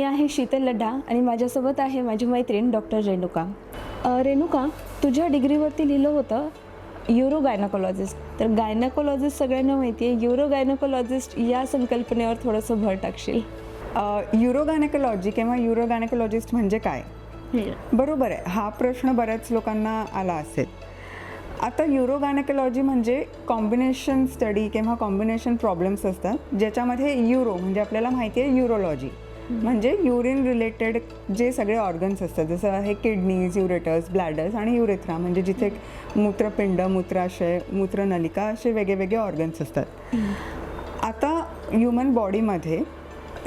आहे शीतल लड्डा आणि माझ्यासोबत आहे माझी मैत्रीण डॉक्टर रेणुका. रेणुका, तुझ्या डिग्रीवरती लिहिलं होतं युरो गायनाकोलॉजिस्ट. तर गायनाकोलॉजिस्ट सगळ्यांना माहिती आहे, युरो गायनाकोलॉजिस्ट या संकल्पनेवर थोडंसं भर टाकशील? युरो गायनेकोलॉजी किंवा युरो गायनेकोलॉजिस्ट म्हणजे काय? बरोबर आहे, हा प्रश्न बऱ्याच लोकांना आला असेल. आता युरो गायनेकोलॉजी म्हणजे कॉम्बिनेशन स्टडी किंवा कॉम्बिनेशन प्रॉब्लेम्स असतात, ज्याच्यामध्ये युरो म्हणजे आपल्याला माहिती आहे युरोलॉजी म्हणजे युरिन रिलेटेड जे सगळे ऑर्गन्स असतात, जसं आहे किडनीज, युरेटस, ब्लॅडर्स आणि युरेथ्रा म्हणजे जिथे मूत्रपिंड, मूत्राशय, मूत्रनलिका असे वेगवेगळे ऑर्गन्स असतात. आता ह्युमन बॉडीमध्ये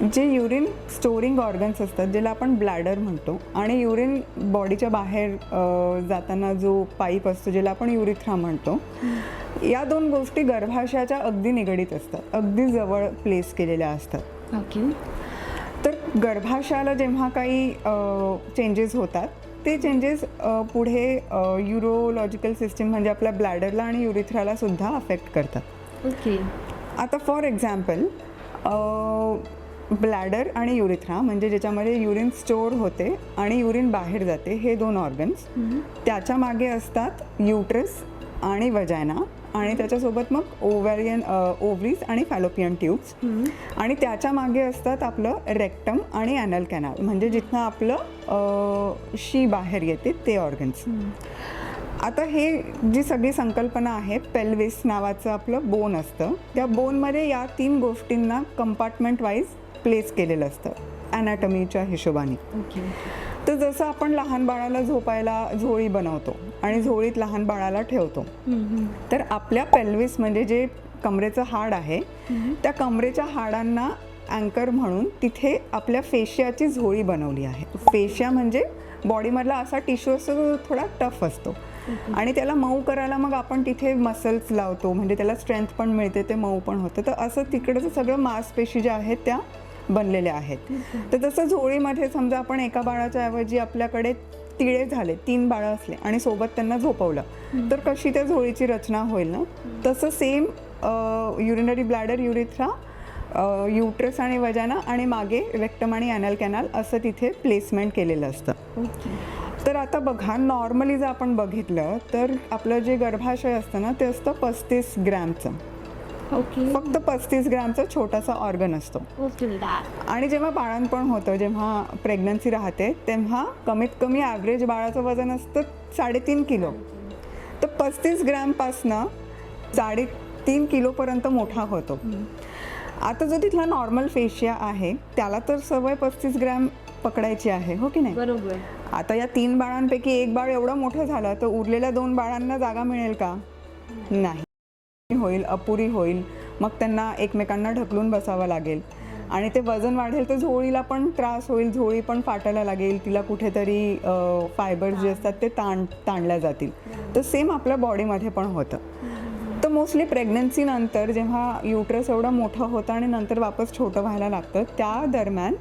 जे युरिन स्टोरिंग ऑर्गन्स असतात, ज्याला आपण ब्लॅडर म्हणतो, आणि युरिन बॉडीच्या बाहेर जाताना जो पाईप असतो ज्याला आपण युरिथ्रा म्हणतो, या दोन गोष्टी गर्भाशयाच्या अगदी निगडीत असतात, अगदी जवळ प्लेस केलेल्या असतात. ओके. तर गर्भाशयाला जेव्हा काही चेंजेस होतात ते चेंजेस पुढे युरोलॉजिकल सिस्टीम म्हणजे आपल्या ब्लॅडरला आणि युरिथ्राला सुद्धा अफेक्ट करतात. ओके. आता फॉर एक्झाम्पल ब्लॅडर आणि युरिथ्रा म्हणजे ज्याच्यामध्ये युरिन स्टोअर होते आणि युरिन बाहेर जाते, हे दोन ऑर्गन्स. त्याच्या मागे असतात युट्रस आणि वजायना, आणि त्याच्यासोबत मग ओव्हरीज आणि फॅलोपियन ट्यूब्स, आणि त्याच्या मागे असतात आपलं रेक्टम आणि ॲनल कॅनल म्हणजे जिथनं आपलं शी बाहेर येते ते ऑर्गन्स. आता हे जी सगळी संकल्पना आहे, पेल्विस नावाचं आपलं बोन असतं, त्या बोनमध्ये या तीन गोष्टींना कंपार्टमेंट वाईज प्लेस केलेलं असतं ॲनाटमीच्या हिशोबाने. तर जसं आपण लहान बाळाला झोपायला झोळी बनवतो आणि झोळीत लहान बाळाला ठेवतो, तर आपल्या पेल्विस म्हणजे जे कमरेचं हाड आहे, त्या कमरेच्या हाडांना अँकर म्हणून तिथे आपल्या फेशियाची झोळी बनवली आहे. फेशिया म्हणजे बॉडीमधला असा टिश्यू असतो जो थोडा टफ असतो, आणि त्याला मऊ करायला मग आपण तिथे मसल्स लावतो, म्हणजे त्याला स्ट्रेंथ पण मिळते, ते मऊ पण होतं. तर असं तिकडचं सगळं मांसपेशी ज्या आहेत त्या बनलेल्या आहेत. तर तसं झोळीमध्ये समजा आपण एका बाळाच्या ऐवजी आपल्याकडे तिळे झाले, 3 बाळं असले आणि सोबत त्यांना झोपवलं, तर कशी त्या झोळीची रचना होईल ना, तसं सेम युरिनरी ब्लॅडर, युरिथ्रा, युट्रस आणि वजाना आणि मागे रेक्टम आणि ॲनल कॅनल असं तिथे प्लेसमेंट केलेलं असतं. तर आता बघा, नॉर्मली जर आपण बघितलं तर आपलं जे गर्भाशय असतं ना, ते असतं 35 ग्रॅमचं. ओके. फक्त 35 ग्रॅमचा छोटासा ऑर्गन असतो. आणि जेव्हा बाळंतपण होतं, जेव्हा प्रेग्नन्सी राहते, तेव्हा कमीत कमी ॲव्हरेज बाळाचं वजन असतं 3.5 किलो. तर 35 ग्रॅमपासनं 3.5 किलोपर्यंत मोठा होतो. आता जो तिथला नॉर्मल फेशिया आहे त्याला तर सवय 35 ग्रॅम पकडायची आहे, हो की नाही? बरोबर. आता या 3 बाळांपैकी एक बाळ एवढं मोठं झालं तर उरलेल्या 2 बाळांना जागा मिळेल का? नाही, होईल, अपुरी होईल. मग त्यांना एकमेकांना ढकलून बसावं लागेल आणि ते वजन वाढेल तर झोळीला पण त्रास होईल, झोळी पण फाटायला लागेल, तिला कुठेतरी फायबर्स जे असतात ते ताणल्या जातील. तर सेम आपल्या बॉडीमध्ये पण होतं. तर मोस्टली प्रेग्नन्सीनंतर जेव्हा युट्रस एवढं मोठं होतं आणि नंतर वापस छोटं व्हायला लागतं, त्या दरम्यान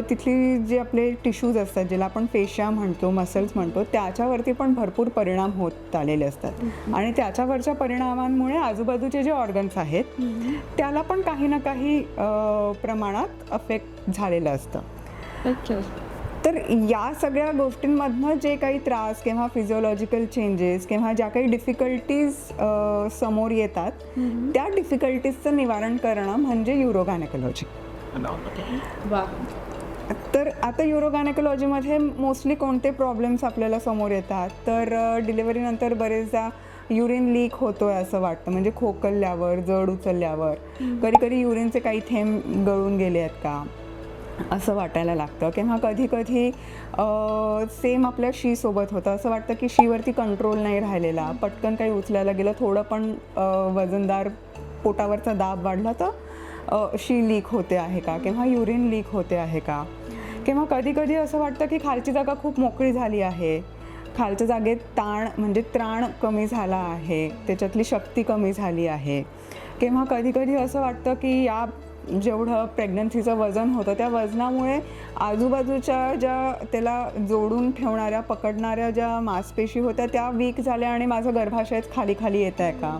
तिथली जे आपले टिश्यूज असतात, ज्याला आपण फेशिया म्हणतो, मसल्स म्हणतो, त्याच्यावरती पण भरपूर परिणाम होत आलेले असतात. आणि त्याच्यावरच्या परिणामांमुळे आजूबाजूचे जे ऑर्गन्स आहेत त्याला पण काही ना काही प्रमाणात अफेक्ट झालेलं असतं. तर या सगळ्या गोष्टींमधनं जे काही त्रास किंवा फिजिओलॉजिकल चेंजेस किंवा ज्या काही डिफिकल्टीज समोर येतात, त्या डिफिकल्टीजचं निवारण करणं म्हणजे युरो गायनेकोलॉजी. तर आता युरो गायनेकोलॉजीमध्ये मोस्टली कोणते प्रॉब्लेम्स आपल्याला समोर येतात, तर डिलिव्हरीनंतर बरेचदा युरिन लीक होतोय असं वाटतं, म्हणजे खोकल्यावर, जड उचलल्यावर, कधी कधी युरिनचे काही थेंब गळून गेले आहेत का असं वाटायला लागतं. किंवा कधी कधी सेम आपल्या शीसोबत होतं, असं वाटतं की शीवरती कंट्रोल नाही राहिलेला, पटकन काही उचलायला गेलं, थोडं पण वजनदार पोटावरचा दाब वाढला तर शी लीक होते आहे का, किंवा युरिन लीक होते आहे का. किंवा कधी कधी असं वाटतं की खालची जागा खूप मोकळी झाली आहे, खालच्या जागेत ताण म्हणजे त्राण कमी झाला आहे, त्याच्यातली शक्ती कमी झाली आहे. किंवा कधी कधी असं वाटतं की या जेवढं प्रेग्नन्सीचं वजन होतं त्या वजनामुळे आजूबाजूच्या ज्या त्याला जोडून ठेवणाऱ्या, पकडणाऱ्या ज्या मांसपेशी होत्या त्या वीक झाल्या आणि माझं गर्भाशयच खाली खाली येत आहे का.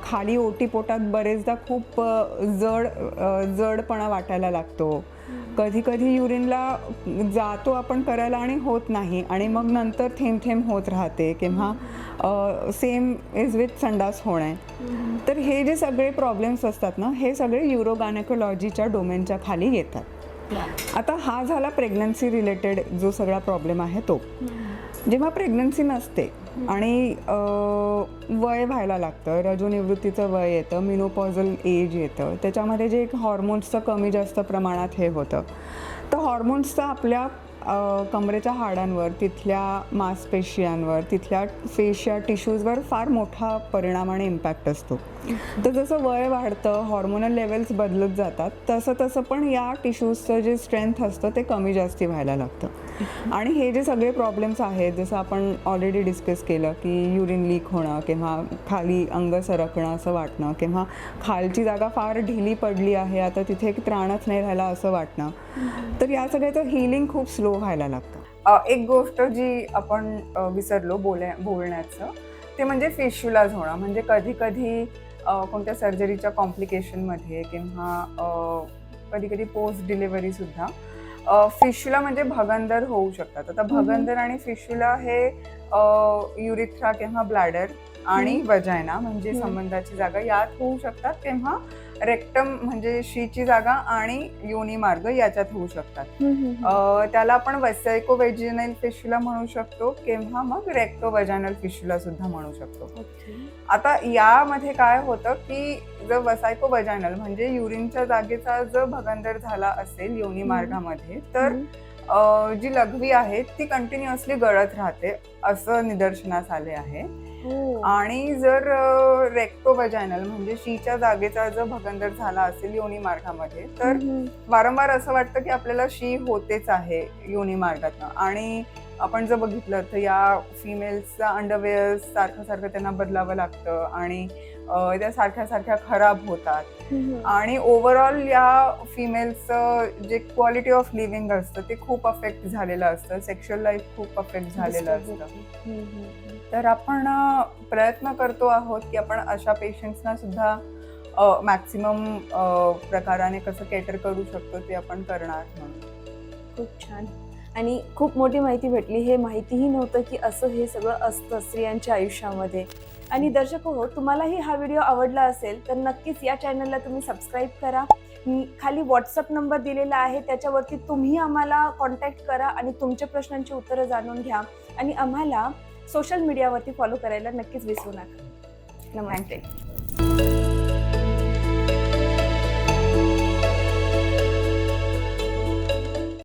खाली ओटीपोटात बरेचदा खूप जडपणा वाटायला लागतो. कधी कधी युरिनला जातो आपण करायला आणि होत नाही आणि मग नंतर थेंब थेंब होत राहते किंवा सेम इज विथ संडास होणे. तर हे जे सगळे प्रॉब्लेम्स असतात ना, हे सगळे युरोगायनेकोलॉजीच्या डोमेनच्या खाली येतात. आता हा झाला प्रेग्नन्सी रिलेटेड जो सगळा प्रॉब्लेम आहे तो. जेव्हा प्रेग्नन्सी नसते आणि वय व्हायला लागतं, रजोनिवृत्तीचं वय येतं, मिनोपॉझल एज येतं, त्याच्यामध्ये जे एक हॉर्मोन्सचं कमी जास्त प्रमाणात हे होतं, तर हॉर्मोन्सचा आपल्या कमरेच्या हाडांवर, तिथल्या मांसपेशियांवर, तिथल्या फेशिया टिश्यूजवर फार मोठा परिणाम आणि इम्पॅक्ट असतो. तर जसं वय वाढतं, हॉर्मोनल लेवल्स बदलत जातात, तसं तसं पण या टिश्यूजचं जे स्ट्रेंथ असतं ते कमी जास्ती व्हायला लागतं. आणि हे जे सगळे प्रॉब्लेम्स आहेत, जसं आपण ऑलरेडी डिस्कस केलं की युरिन लीक होणं किंवा खाली अंग सरकणं असं वाटणं किंवा खालची जागा फार ढिली पडली आहे, आता तिथे त्राणच नाही राहिला असं वाटणं, तर या सगळ्याचं हिलिंग खूप स्लो व्हायला लागतं. एक गोष्ट जी आपण विसरलो बोलण्याचं ते म्हणजे फिशुलाज होणं. म्हणजे कधी कधी कोणत्या सर्जरीच्या कॉम्प्लिकेशनमध्ये किंवा कधी कधी पोस्ट डिलिव्हरीसुद्धा फिशुला म्हणजे भगंदर होऊ शकतात. आता भगंदर आणि फिशुला हे युरिथ्रा किंवा ब्लॅडर आणि वजायना म्हणजे संबंधाची जागा यात होऊ शकतात, किंवा रेक्टम म्हणजे शीची जागा आणि योनी मार्ग याच्यात होऊ शकतात. त्याला आपण वेसाइकोवेजिनल फिशुला म्हणू शकतो किंवा मग रेक्टो वजायनल फिशुला सुद्धा म्हणू शकतो. आता यामध्ये काय होतं की जर वसायको वजायनल म्हणजे युरिनच्या जागेचा जर भगंदर झाला असेल योनी मार्गामध्ये, तर जी लघवी आहे ती कंटिन्युअसली गळत राहते असं निदर्शनास आले आहे. आणि जर रेक्टो वजायनल म्हणजे शीच्या जागेचा जर भगंदर झाला असेल योनी मार्गामध्ये, तर वारंवार असं वाटतं की आपल्याला शी होतेच आहे योनी मार्गातनं. आणि आपण जर बघितलं तर या फिमेल्सचा अंडरवेअर सारखं त्यांना बदलावं लागतं आणि त्या सारख्या खराब होतात आणि ओव्हरऑल या फिमेल्सचं जे क्वालिटी ऑफ लिव्हिंग असतं ते खूप अफेक्ट झालेलं असतं, सेक्शुअल लाईफ खूप अफेक्ट झालेलं असतं. तर आपण प्रयत्न करतो आहोत की आपण अशा पेशंट्सना सुद्धा मॅक्सिमम प्रकाराने कसं केटर करू शकतो ते आपण करणार म्हणून. खूप छान आणि खूप मोठी माहिती भेटली. हे माहितीही नव्हतं की असं हे सगळं असतं स्त्रियांच्या आयुष्यामध्ये. आणि दर्शक हो, तुम्हालाही हा व्हिडिओ आवडला असेल तर नक्कीच या चॅनलला तुम्ही सबस्क्राईब करा. खाली व्हॉट्सअप नंबर दिलेला आहे, त्याच्यावरती तुम्ही आम्हाला कॉन्टॅक्ट करा आणि तुमच्या प्रश्नांची उत्तरं जाणून घ्या आणि आम्हाला सोशल मीडियावरती फॉलो करायला नक्कीच विसरू नका. नमस्ते.